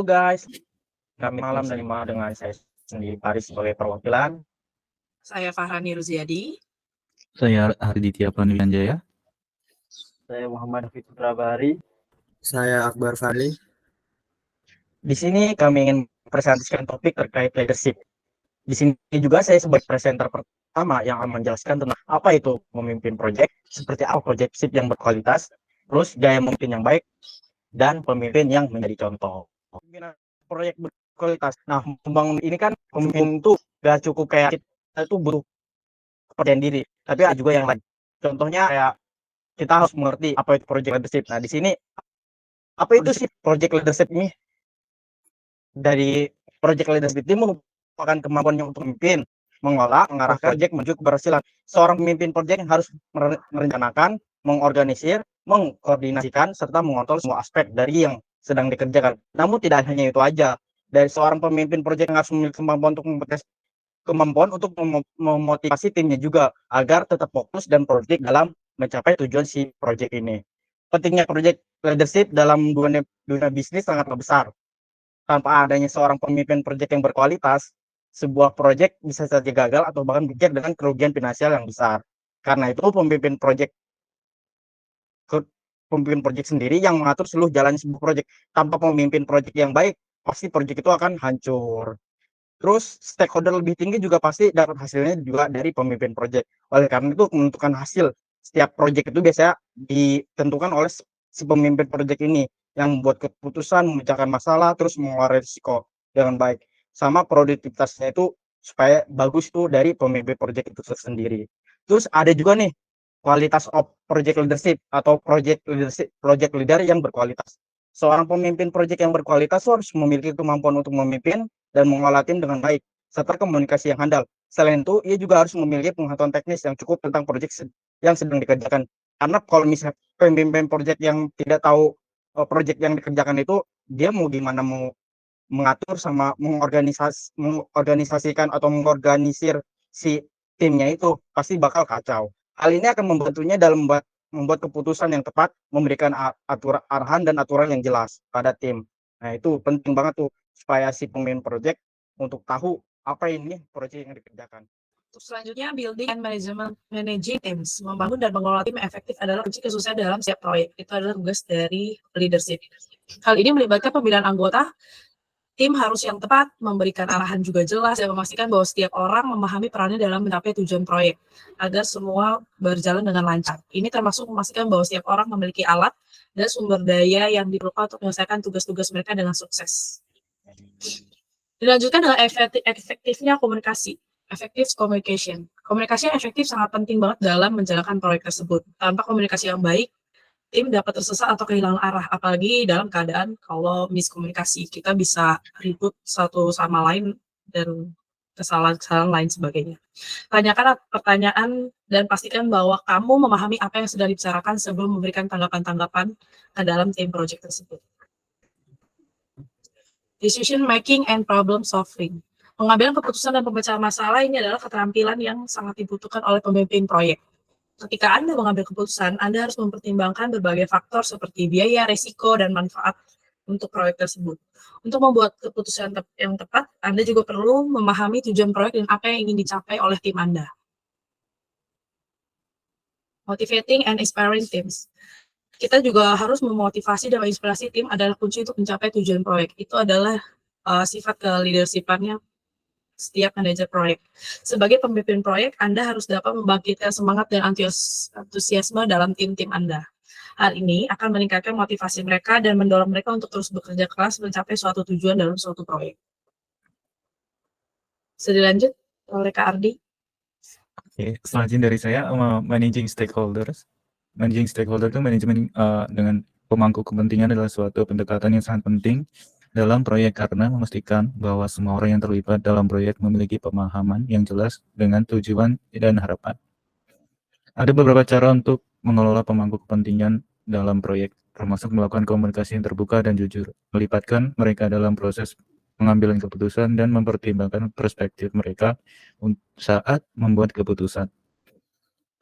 Halo guys, kami malam dan dengan saya sendiri Paris sebagai perwakilan. Saya Fahrani Ruziadi. Saya Arditya Panuwianjaya. Saya Muhammad Fitra Bahari. Saya Akbar Fadli. Di sini kami ingin presentasikan topik terkait leadership. Di sini juga saya sebagai presenter pertama yang akan menjelaskan tentang apa itu memimpin proyek, seperti apa proyek leadership yang berkualitas, terus gaya memimpin yang baik, dan pemimpin yang menjadi contoh. Pemimpinan proyek berkualitas. Nah, membangun ini kan pemimpin itu gak cukup kayak kita itu butuh kepercayaan diri, tapi ada juga yang lain. Contohnya kayak kita harus mengerti apa itu project leadership. Nah, di sini apa itu sih project leadership ini? Dari project leadership itu merupakan kemampuannya untuk memimpin, mengolah, mengarahkan project menuju keberhasilan. Seorang pemimpin project yang harus merencanakan, mengorganisir, mengkoordinasikan, serta mengontrol semua aspek dari yang sedang dikerjakan. Namun tidak hanya itu aja. Dari seorang pemimpin project yang harus memiliki kemampuan untuk memotivasi timnya juga agar tetap fokus dan produktif dalam mencapai tujuan si project ini. Pentingnya project leadership dalam dunia bisnis sangatlah besar. Tanpa adanya seorang pemimpin project yang berkualitas, sebuah project bisa saja gagal atau bahkan berakhir dengan kerugian finansial yang besar. Karena itu pemimpin project sendiri yang mengatur seluruh jalan sebuah project. Tanpa pemimpin project yang baik, pasti project itu akan hancur. Terus stakeholder lebih tinggi juga pasti dapat hasilnya juga dari pemimpin project. Oleh karena itu menentukan hasil setiap project itu biasanya ditentukan oleh si pemimpin project ini yang membuat keputusan, memecahkan masalah, terus mengelola risiko dengan baik. Sama produktivitasnya itu supaya bagus itu dari pemimpin project itu sendiri. Terus ada juga nih kualitas of project leadership atau project leader yang berkualitas. Seorang pemimpin project yang berkualitas harus memiliki kemampuan untuk memimpin dan mengelola tim dengan baik, serta komunikasi yang handal. Selain itu, ia juga harus memiliki pengetahuan teknis yang cukup tentang project yang sedang dikerjakan. Karena kalau misalnya pemimpin project yang tidak tahu project yang dikerjakan itu, dia mau gimana mau mengatur sama mengorganisasikan atau mengorganisir si timnya itu pasti bakal kacau. Hal ini akan membantunya dalam membuat keputusan yang tepat, memberikan arahan dan aturan yang jelas pada tim. Nah, itu penting banget tuh supaya si pemimpin project untuk tahu apa ini proyek yang dikerjakan. Untuk selanjutnya, building and managing teams. Membangun dan mengelola tim efektif adalah kunci kesuksesan dalam setiap proyek. Itu adalah tugas dari leadership. Hal ini melibatkan pemilihan anggota. Tim harus yang tepat, memberikan arahan juga jelas, dan memastikan bahwa setiap orang memahami perannya dalam mencapai tujuan proyek, agar semua berjalan dengan lancar. Ini termasuk memastikan bahwa setiap orang memiliki alat dan sumber daya yang diperlukan untuk menyelesaikan tugas-tugas mereka dengan sukses. Dilanjutkan dengan efektifnya komunikasi. Effective communication. Komunikasi yang efektif sangat penting banget dalam menjalankan proyek tersebut. Tanpa komunikasi yang baik, tim dapat tersesat atau kehilangan arah, apalagi dalam keadaan kalau miskomunikasi. Kita bisa ribut satu sama lain dan kesalahan lain sebagainya. Tanyakan pertanyaan dan pastikan bahwa kamu memahami apa yang sudah dibicarakan sebelum memberikan tanggapan-tanggapan ke dalam tim proyek tersebut. Decision making and problem solving. Pengambilan keputusan dan pemecahan masalah ini adalah keterampilan yang sangat dibutuhkan oleh pemimpin proyek. Ketika Anda mengambil keputusan, Anda harus mempertimbangkan berbagai faktor seperti biaya, risiko, dan manfaat untuk proyek tersebut. Untuk membuat keputusan yang tepat, Anda juga perlu memahami tujuan proyek dan apa yang ingin dicapai oleh tim Anda. Motivating and inspiring teams. Kita juga harus memotivasi dan menginspirasi tim adalah kunci untuk mencapai tujuan proyek. Itu adalah sifat ke-leadershipannya setiap manajer proyek. Sebagai pemimpin proyek, Anda harus dapat membangkitkan semangat dan antusiasme dalam tim-tim Anda. Hal ini akan meningkatkan motivasi mereka dan mendorong mereka untuk terus bekerja keras mencapai suatu tujuan dalam suatu proyek. Bisa dilanjut oleh Kak Ardi. Oke, selanjutnya dari saya, managing stakeholders. Managing stakeholder itu manajemen dengan pemangku kepentingan adalah suatu pendekatan yang sangat penting dalam proyek karena memastikan bahwa semua orang yang terlibat dalam proyek memiliki pemahaman yang jelas dengan tujuan dan harapan. Ada beberapa cara untuk mengelola pemangku kepentingan dalam proyek, termasuk melakukan komunikasi yang terbuka dan jujur, melibatkan mereka dalam proses pengambilan keputusan dan mempertimbangkan perspektif mereka saat membuat keputusan.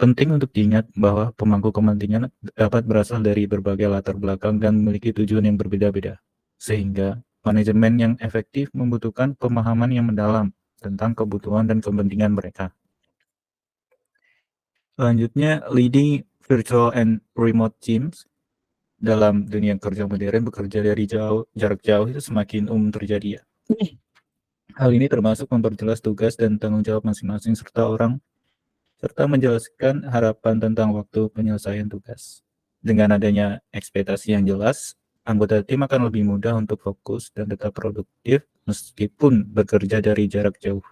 Penting untuk diingat bahwa pemangku kepentingan dapat berasal dari berbagai latar belakang dan memiliki tujuan yang berbeda-beda, sehingga Manajemen yang efektif membutuhkan pemahaman yang mendalam tentang kebutuhan dan kepentingan mereka. Selanjutnya, leading virtual and remote teams. Dalam dunia kerja modern, bekerja dari jarak jauh itu semakin umum terjadi ya. Hal ini termasuk memperjelas tugas dan tanggung jawab masing-masing serta menjelaskan harapan tentang waktu penyelesaian tugas. Dengan adanya ekspektasi yang jelas, anggota tim akan lebih mudah untuk fokus dan tetap produktif meskipun bekerja dari jarak jauh.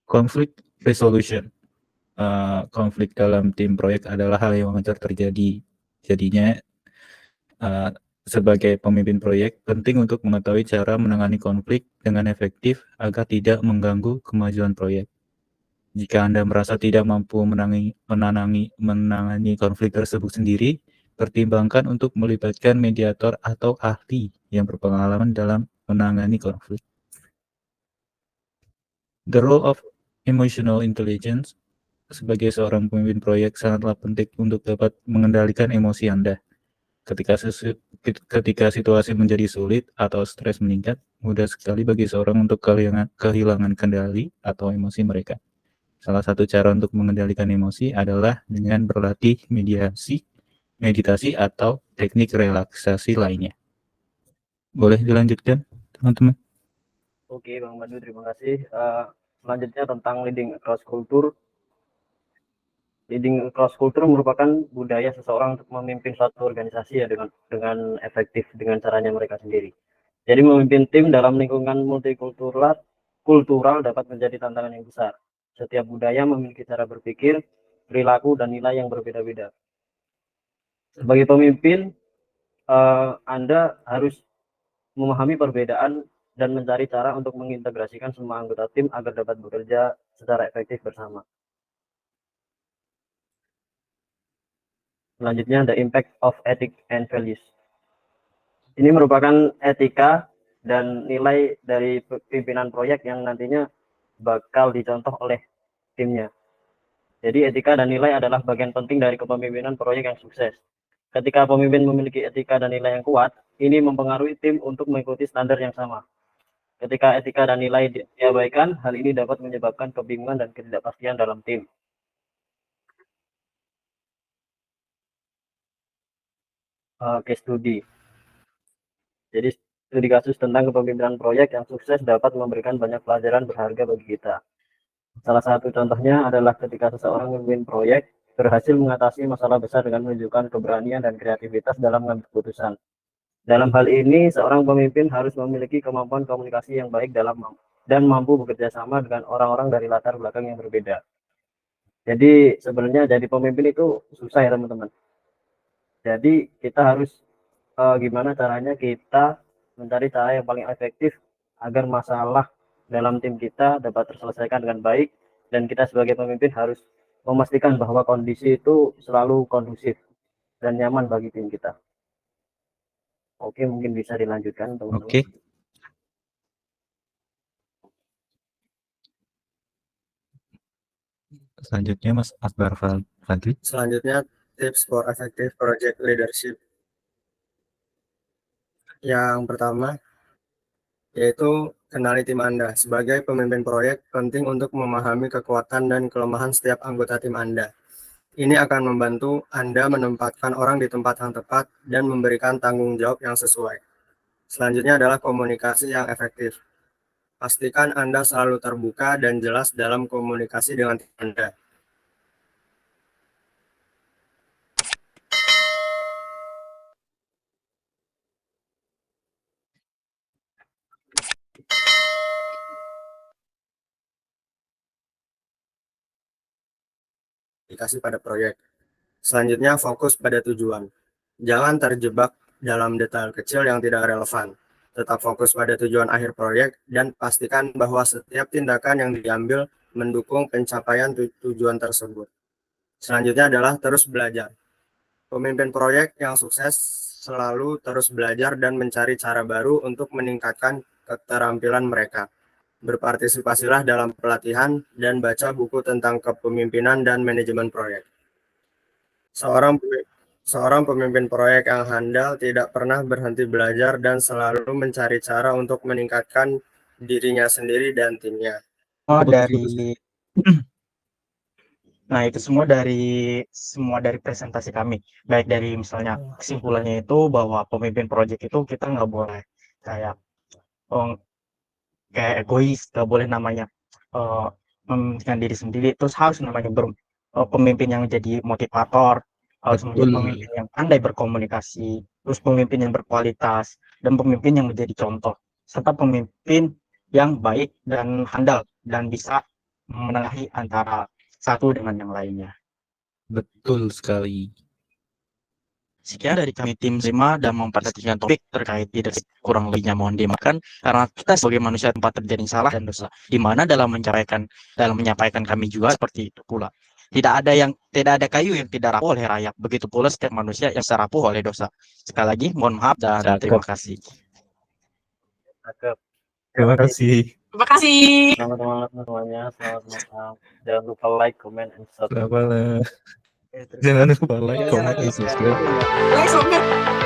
Conflict resolution. Konflik dalam tim proyek adalah hal yang wajar terjadi. Jadinya, sebagai pemimpin proyek, penting untuk mengetahui cara menangani konflik dengan efektif agar tidak mengganggu kemajuan proyek. Jika Anda merasa tidak mampu menangani konflik tersebut sendiri, pertimbangkan untuk melibatkan mediator atau ahli yang berpengalaman dalam menangani konflik. The role of emotional intelligence. Sebagai seorang pemimpin proyek, sangatlah penting untuk dapat mengendalikan emosi Anda. Ketika situasi menjadi sulit atau stres meningkat, mudah sekali bagi seorang untuk kehilangan kendali atau emosi mereka. Salah satu cara untuk mengendalikan emosi adalah dengan berlatih meditasi atau teknik relaksasi lainnya. Boleh dilanjutkan, teman-teman? Oke, Bang Madu, terima kasih. Selanjutnya tentang leading across culture. Leading across culture merupakan budaya seseorang untuk memimpin suatu organisasi ya dengan efektif dengan caranya mereka sendiri. Jadi memimpin tim dalam lingkungan kultural dapat menjadi tantangan yang besar. Setiap budaya memiliki cara berpikir, perilaku, dan nilai yang berbeda-beda. Sebagai pemimpin, Anda harus memahami perbedaan dan mencari cara untuk mengintegrasikan semua anggota tim agar dapat bekerja secara efektif bersama. Selanjutnya, the impact of ethics and values. Ini merupakan etika dan nilai dari pimpinan proyek yang nantinya bakal dicontoh oleh timnya. Jadi etika dan nilai adalah bagian penting dari kepemimpinan proyek yang sukses. Ketika pemimpin memiliki etika dan nilai yang kuat, ini mempengaruhi tim untuk mengikuti standar yang sama. Ketika etika dan nilai diabaikan, hal ini dapat menyebabkan kebingungan dan ketidakpastian dalam tim. Case study. Jadi studi kasus tentang kepemimpinan proyek yang sukses dapat memberikan banyak pelajaran berharga bagi kita. Salah satu contohnya adalah ketika seseorang memimpin proyek berhasil mengatasi masalah besar dengan menunjukkan keberanian dan kreativitas dalam mengambil keputusan. Dalam hal ini, seorang pemimpin harus memiliki kemampuan komunikasi yang baik dan mampu bekerja sama dengan orang-orang dari latar belakang yang berbeda. Jadi sebenarnya jadi pemimpin itu susah ya teman-teman. Jadi kita harus gimana caranya kita mencari cara yang paling efektif agar masalah dalam tim kita dapat terselesaikan dengan baik, dan kita sebagai pemimpin harus memastikan bahwa kondisi itu selalu kondusif dan nyaman bagi tim kita. Oke, mungkin bisa dilanjutkan teman-teman. Oke. Selanjutnya Mas Akbar Fadli. Selanjutnya, tips for effective project leadership. Yang pertama, yaitu kenali tim Anda. Sebagai pemimpin proyek, penting untuk memahami kekuatan dan kelemahan setiap anggota tim Anda. Ini akan membantu Anda menempatkan orang di tempat yang tepat dan memberikan tanggung jawab yang sesuai. Selanjutnya adalah komunikasi yang efektif. Pastikan Anda selalu terbuka dan jelas dalam komunikasi dengan tim Anda. Komunikasi pada proyek. Selanjutnya, fokus pada tujuan. Jangan terjebak dalam detail kecil yang tidak relevan. Tetap fokus pada tujuan akhir proyek dan pastikan bahwa setiap tindakan yang diambil mendukung pencapaian tujuan tersebut. Selanjutnya adalah terus belajar. Pemimpin proyek yang sukses selalu terus belajar dan mencari cara baru untuk meningkatkan keterampilan mereka. Berpartisipasilah dalam pelatihan dan baca buku tentang kepemimpinan dan manajemen proyek. Seorang pemimpin proyek yang handal tidak pernah berhenti belajar dan selalu mencari cara untuk meningkatkan dirinya sendiri dan timnya. Oh, Putus, dari putus. Nah, itu semua dari presentasi kami. Baik dari misalnya kesimpulannya itu bahwa pemimpin proyek itu kita nggak boleh kayak oh, kayak egois, nggak boleh namanya mementingkan diri sendiri. Terus harus namanya pemimpin yang jadi motivator, harus menjadi Betul. pemimpin yang pandai berkomunikasi, terus pemimpin yang berkualitas, dan pemimpin yang menjadi contoh, serta pemimpin yang baik dan handal dan bisa menengahi antara satu dengan yang lainnya. Betul sekali. Sekian dari kami tim 5 dan memperhatikan topik terkait leadership. Kurang lebihnya mohon dimaafkan karena kita sebagai manusia tempat terjadi salah dan dosa. Di mana dalam menyampaikan kami juga seperti itu pula. Tidak ada kayu yang tidak rapuh oleh rayap. Begitu pula setiap manusia yang rapuh oleh dosa. Sekali lagi mohon maaf dan terima kasih. Terima kasih. Terima kasih. Selamat malam semuanya, selamat malam. Jangan lupa like, comment, and subscribe. Selamat malam. Jangan lupa like, comment, dan subscribe. Like, comment.